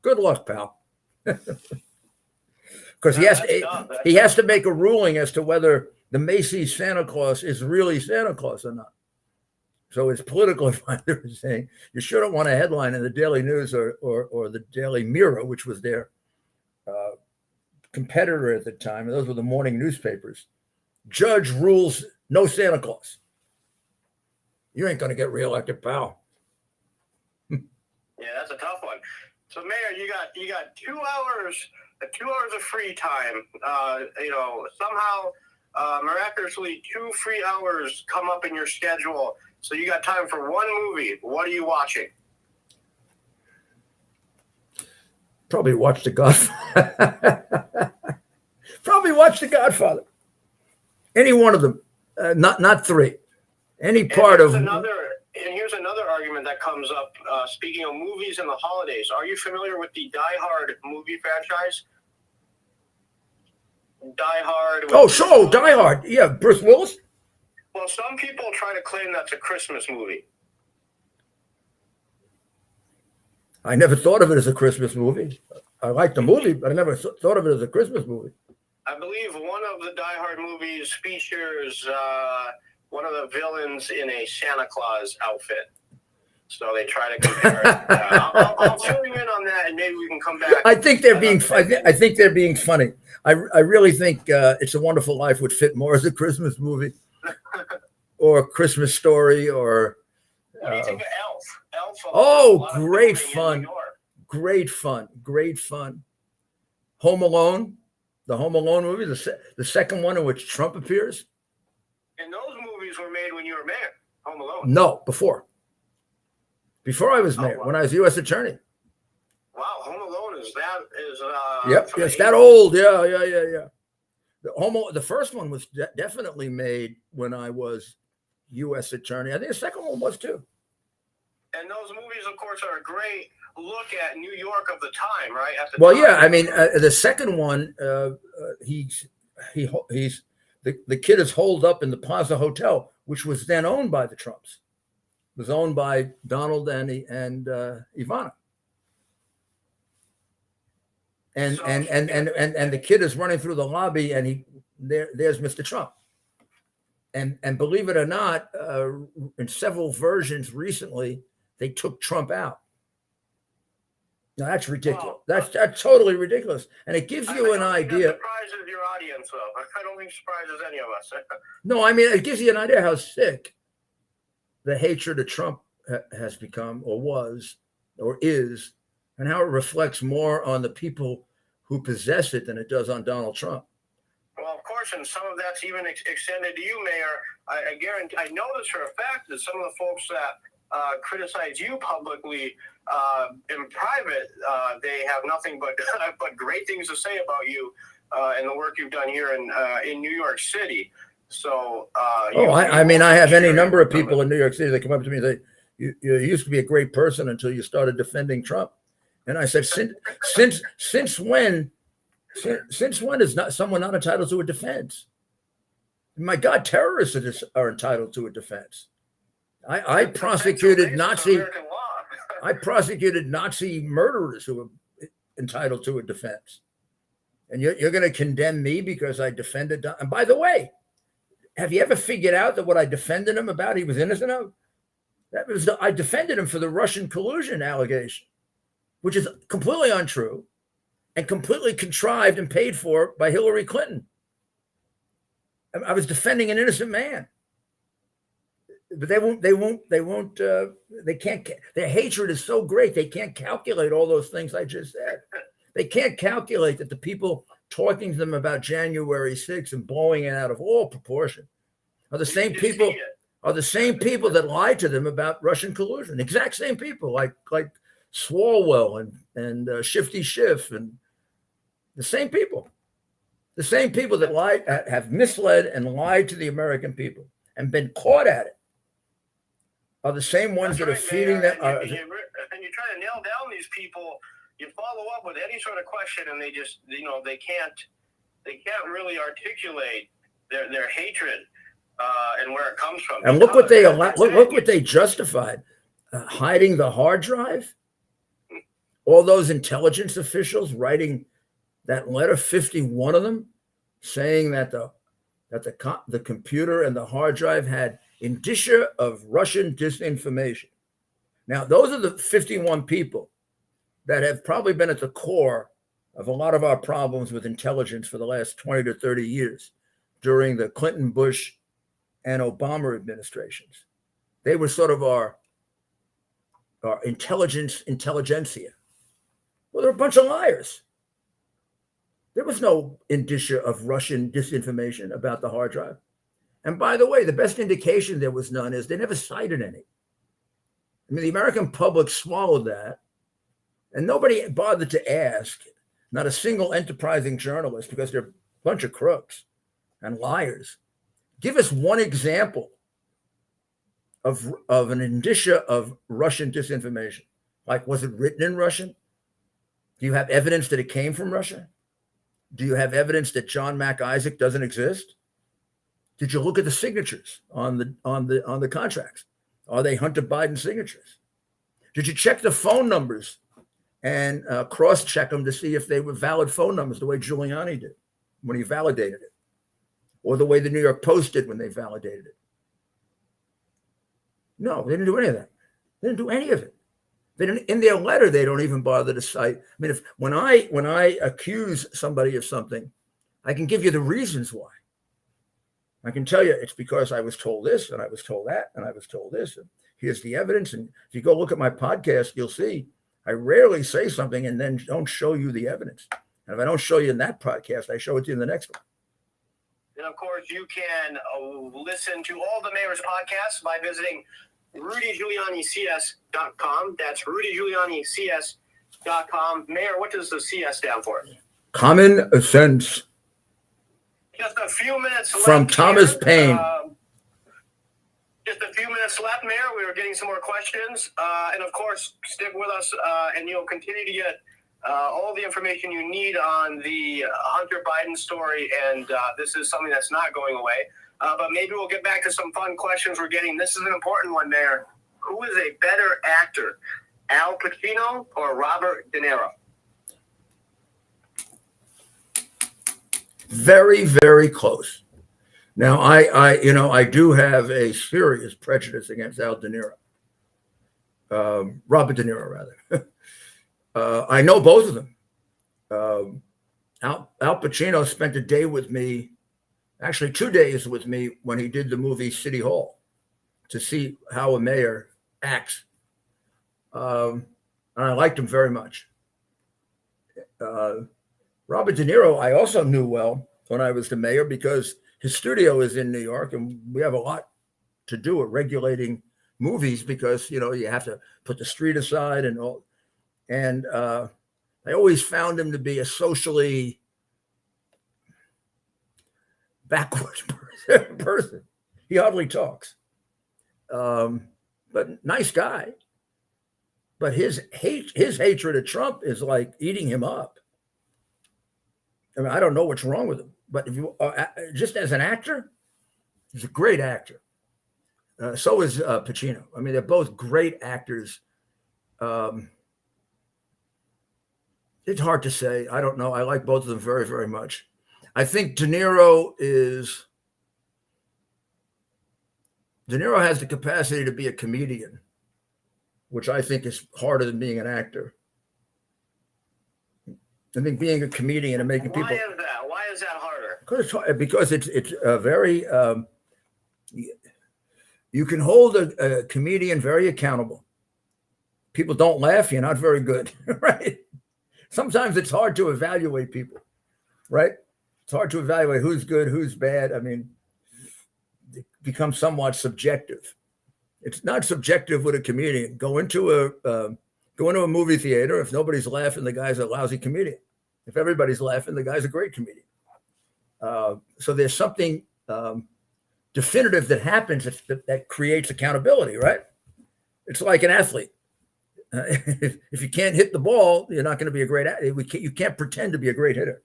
Good luck, pal. Because he has to make a ruling as to whether the Macy's Santa Claus is really Santa Claus or not. So his political advisor is saying, you shouldn't want a headline in the Daily News or the Daily Mirror, which was their competitor at the time. Those were the morning newspapers. Judge rules no Santa Claus. You ain't going to get reelected, pal.
Yeah, that's a tough one. So, Mayor, you got 2 hours, 2 hours of free time. Somehow, miraculously, 2 free hours come up in your schedule. So you got time for one movie. What are you watching?
Probably watch The Godfather. Probably watch The Godfather. Any one of them, not 3. Any part of.
Here's another argument that comes up. Speaking of movies and the holidays, are you familiar with the Die Hard movie franchise? Die Hard.
Oh, sure, Die Hard. Yeah, Bruce Willis.
Well, some people try to claim that's a Christmas movie.
I never thought of it as a Christmas movie. I like the movie, but I never thought of it as a Christmas movie.
I believe one of the Die Hard movies features one of the villains in a Santa Claus outfit. So they try to compare it. I'll fill you in on that, and maybe we can come back.
I think they're being. I think they're being funny. I really think It's a Wonderful Life would fit more as a Christmas movie, or a Christmas Story, or.
What do you think of Elf?
Oh, great fun! Great fun! Home Alone, the Home Alone movie, the second one in which Trump appears.
And those movies were made when you were mayor. Home Alone.
No, before I was mayor, when I was U.S. attorney.
Wow, Home Alone is
Yep, it's that old. Yeah. The first one was definitely made when I was U.S. attorney. I think the second one was too.
And those movies, of course, are a great look at New York of the time, right?
Yeah, I mean, the second one, the kid is holed up in the Plaza Hotel, which was then owned by the Trumps. It was owned by Donald and Ivana. And the kid is running through the lobby, and there's Mr. Trump. And believe it or not, in several versions recently, they took Trump out. Now that's ridiculous. Wow. That's totally ridiculous, and it gives you an idea.
That surprises your audience, though. I don't think it surprises any of us.
No, I mean, it gives you an idea how sick the hatred of Trump has become, or was, or is, and how it reflects more on the people who possess it than it does on Donald Trump.
Well, of course, and some of that's even extended to you, Mayor. I guarantee, I know this for a fact, that some of the folks that criticize you publicly in private, they have nothing but great things to say about you and the work you've done here in New York City. So,
I mean, I have any number of people in New York City that come up to me and say, you used to be a great person until you started defending Trump. And I said, since when is someone not entitled to a defense? My God, terrorists are entitled to a defense. I prosecuted Nazi murderers who were entitled to a defense. And you're going to condemn me because I defended. And by the way, have you ever figured out that what I defended him about, he was innocent of? I defended him for the Russian collusion allegation, which is completely untrue and completely contrived and paid for by Hillary Clinton. I was defending an innocent man. But they can't, their hatred is so great, they can't calculate all those things I just said. They can't calculate that the people talking to them about January 6th and blowing it out of all proportion are the same people that lied to them about Russian collusion. Exact same people, like Swalwell and Shifty Schiff and The same people. The same people that lied, have misled and lied to the American people and been caught at it are the same ones that are feeding that.
And you try to nail down these people. You follow up with any sort of question, and they just, they can't really articulate their hatred and where it comes from.
And look what they look what they justified: hiding the hard drive. All those intelligence officials writing that letter, 51 of them, saying that the computer and the hard drive had indicia of Russian disinformation. Now, those are the 51 people that have probably been at the core of a lot of our problems with intelligence for the last 20 to 30 years during the Clinton, Bush, and Obama administrations. They were sort of our intelligentsia. Well, they're a bunch of liars. There was no indicia of Russian disinformation about the hard drive. And by the way, the best indication there was none is they never cited any. I mean, the American public swallowed that, and nobody bothered to ask, not a single enterprising journalist, because they're a bunch of crooks and liars. Give us one example of an indicia of Russian disinformation. Like, was it written in Russian? Do you have evidence that it came from Russia? Do you have evidence that John Mac Isaac doesn't exist? Did you look at the signatures on the contracts? Are they Hunter Biden signatures? Did you check the phone numbers and cross-check them to see if they were valid phone numbers, the way Giuliani did when he validated it, or the way the New York Post did when they validated it? No, they didn't do any of that. They didn't do any of it. They didn't, in their letter, they don't even bother to cite. I mean, when I accuse somebody of something, I can give you the reasons why. I can tell you it's because I was told this, and I was told that, and I was told this, and here's the evidence. And if you go look at my podcast, you'll see I rarely say something and then don't show you the evidence. And if I don't show you in that podcast, I show it to you in the next one.
And of course, you can listen to all the mayor's podcasts by visiting RudyGiulianiCS.com. That's RudyGiulianiCS.com. Mayor, what does the CS stand for?
Common sense.
Just a few minutes left.
From Thomas Paine.
Just a few minutes left, Mayor. We were getting some more questions. And of course, stick with us and you'll continue to get all the information you need on the Hunter Biden story. And this is something that's not going away. But maybe we'll get back to some fun questions we're getting. This is an important one, Mayor. Who is a better actor, Al Pacino or Robert De Niro?
Very, very close. Now, I do have a serious prejudice against Al De Niro, Robert De Niro, rather. I know both of them. Al Pacino spent a day with me, actually 2 days with me, when he did the movie City Hall, to see how a mayor acts. And I liked him very much. Robert De Niro, I also knew well when I was the mayor, because his studio is in New York, and we have a lot to do at regulating movies, because, you have to put the street aside and all. And I always found him to be a socially backwards person. He hardly talks, but nice guy. But his hatred of Trump is like eating him up. I mean, I don't know what's wrong with him, but if you just as an actor, he's a great actor. So is Pacino. I mean, they're both great actors. It's hard to say. I don't know. I like both of them very, very much. I think De Niro has the capacity to be a comedian, which I think is harder than being an actor. I think being a comedian and making people.
Why is that? Why is that harder?
Because it's a very. You can hold a comedian very accountable. People don't laugh, you're not very good, right? Sometimes it's hard to evaluate people, right? It's hard to evaluate who's good, who's bad. I mean, it becomes somewhat subjective. It's not subjective with a comedian. Go into a movie theater. If nobody's laughing, the guy's a lousy comedian. If everybody's laughing, the guy's a great comedian. So there's something definitive that happens that creates accountability, right? It's like an athlete. If you can't hit the ball, you're not going to be a great athlete. You can't pretend to be a great hitter.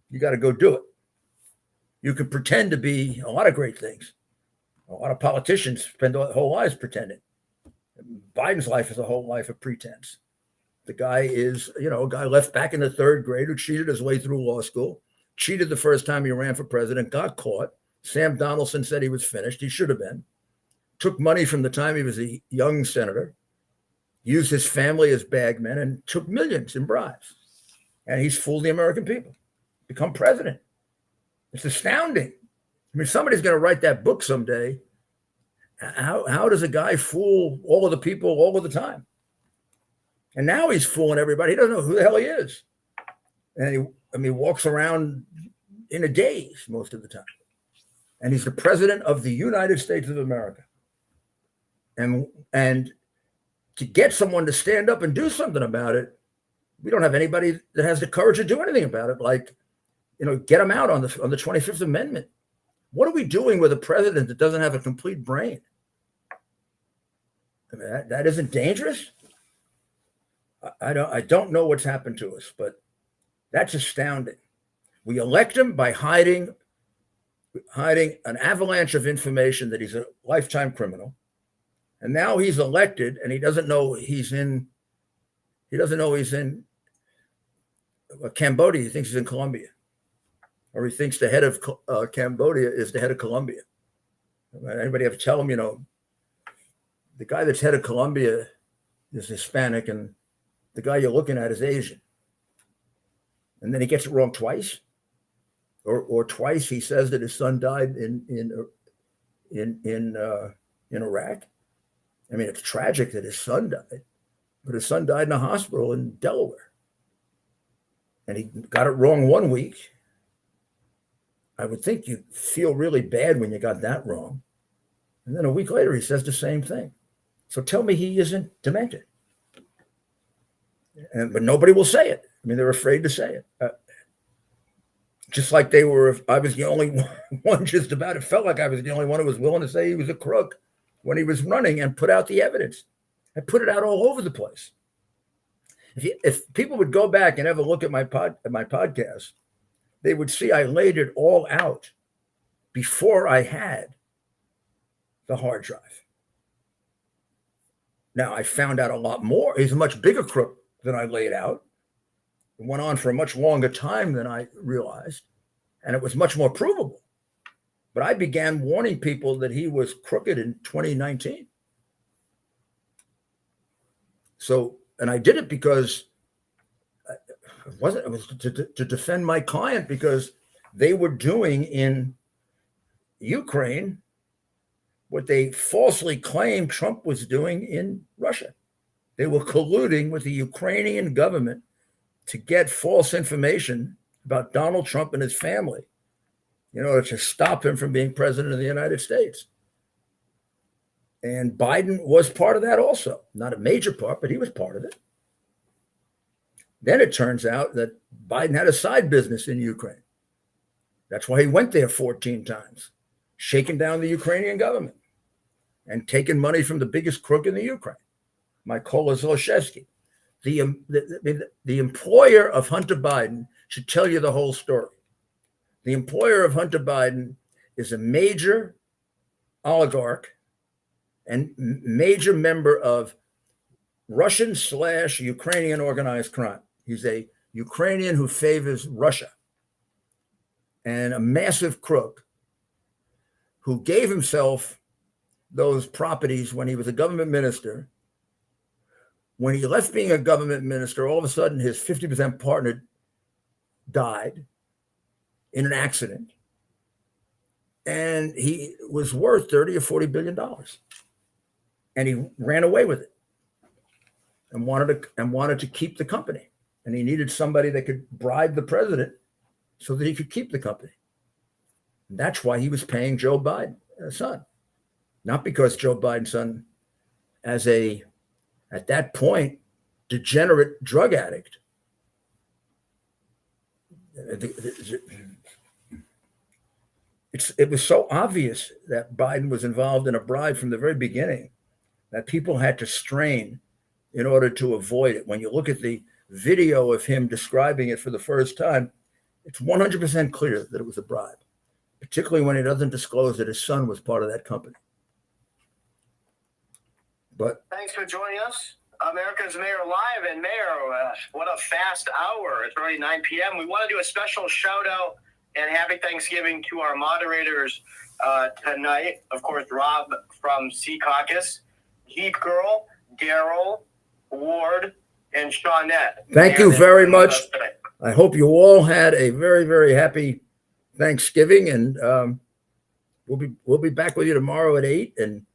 You got to go do it. You can pretend to be a lot of great things. A lot of politicians spend their whole lives pretending. Biden's life is a whole life of pretense. The guy is, a guy left back in the third grade who cheated his way through law school, cheated the first time he ran for president, got caught. Sam Donaldson said he was finished. He should have been. Took money from the time he was a young senator, used his family as bagmen, and took millions in bribes. And he's fooled the American people. Become president. It's astounding. I mean, somebody's going to write that book someday. How does a guy fool all of the people all of the time? And now he's fooling everybody. He doesn't know who the hell he is. And he walks around in a daze most of the time. And he's the president of the United States of America. And to get someone to stand up and do something about it, we don't have anybody that has the courage to do anything about it. Like, get him out on the 25th Amendment. What are we doing with a president that doesn't have a complete brain? I mean, that isn't dangerous. I don't know what's happened to us, but that's astounding. We elect him by hiding an avalanche of information that he's a lifetime criminal. And now he's elected and he doesn't know he's in Cambodia. He thinks he's in Colombia. Or he thinks the head of Cambodia is the head of Colombia. Anybody ever tell him, the guy that's head of Colombia is Hispanic and the guy you're looking at is Asian. And then he gets it wrong twice. Or twice he says that his son died in Iraq. I mean, it's tragic that his son died, but his son died in a hospital in Delaware. And he got it wrong one week. I would think you'd feel really bad when you got that wrong. And then a week later, he says the same thing. So tell me he isn't demented. But nobody will say it. I mean, they're afraid to say it. Just like I was the only one, just about, it felt like I was the only one who was willing to say he was a crook when he was running and put out the evidence. I put it out all over the place. If people would go back and have a look at my podcast, they would see I laid it all out before I had the hard drive. Now, I found out a lot more. He's a much bigger crook than I laid out. It went on for a much longer time than I realized, and it was much more provable. But I began warning people that he was crooked in 2019. So, and I did it because it was to defend my client, because they were doing in Ukraine what they falsely claimed Trump was doing in Russia. They were colluding with the Ukrainian government to get false information about Donald Trump and his family in order to stop him from being president of the United States. And Biden was part of that also. Not a major part, but he was part of it. Then it turns out that Biden had a side business in Ukraine. That's why he went there 14 times, shaking down the Ukrainian government and taking money from the biggest crook in the Ukraine, Mykola Zlochevsky. The employer of Hunter Biden should tell you the whole story. The employer of Hunter Biden is a major oligarch and major member of Russian/Ukrainian organized crime. He's a Ukrainian who favors Russia and a massive crook who gave himself those properties when he was a government minister. When he left being a government minister, all of a sudden his 50% partner died in an accident, and he was worth $30 or $40 billion, and he ran away with it and wanted to keep the company, and he needed somebody that could bribe the president so that he could keep the company. And that's why he was paying Joe Biden's son, not because Joe Biden's son, at that point, degenerate drug addict, It was so obvious that Biden was involved in a bribe from the very beginning that people had to strain in order to avoid it. When you look at the video of him describing it for the first time, it's 100% clear that it was a bribe, particularly when he doesn't disclose that his son was part of that company. But
thanks for joining us. America's Mayor Live. And Mayor, what a fast hour. It's already 9 p.m. We want to do a special shout out and happy Thanksgiving to our moderators tonight. Of course, Rob from Sea Caucus, Heat Girl, Daryl, Ward, and Shawnette.
Thank you very much. I hope you all had a very, very happy Thanksgiving, and we'll be back with you tomorrow at 8. And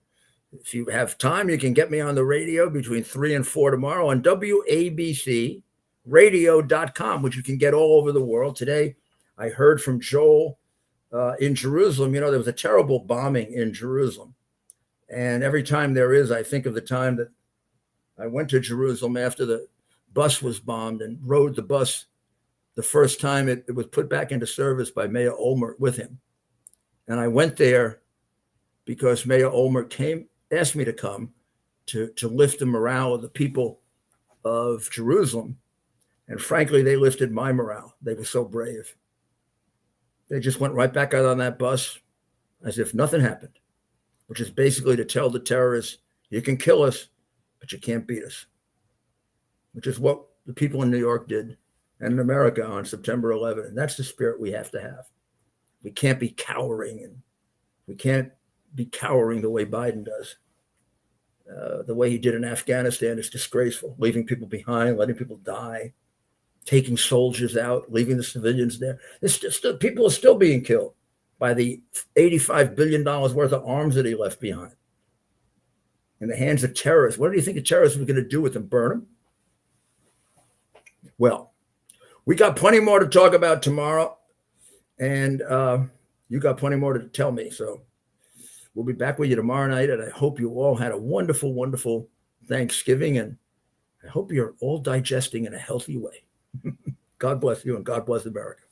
if you have time, you can get me on the radio between 3 and 4 tomorrow on WABCRadio.com, which you can get all over the world. Today, I heard from Joel in Jerusalem. You know, there was a terrible bombing in Jerusalem. And every time there is, I think of the time that I went to Jerusalem after the bus was bombed and rode the bus the first time it was put back into service by Mayor Olmert with him. And I went there because Mayor Olmert asked me to come to lift the morale of the people of Jerusalem. And frankly, they lifted my morale. They were so brave. They just went right back out on that bus as if nothing happened, which is basically to tell the terrorists, you can kill us, but you can't beat us, which is what the people in New York did and in America on September 11th. And that's the spirit we have to have. We can't be cowering, and we can't be cowering the way Biden does. The way he did in Afghanistan is disgraceful, leaving people behind, letting people die, taking soldiers out, leaving the civilians there. People are still being killed by the $85 billion worth of arms that he left behind in the hands of terrorists. What do you think the terrorists were going to do with them? Burn them? Well, we got plenty more to talk about tomorrow, and you got plenty more to tell me. So we'll be back with you tomorrow night, and I hope you all had a wonderful, wonderful Thanksgiving, and I hope you're all digesting in a healthy way. God bless you, and God bless America.